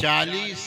40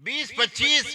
20-25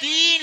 3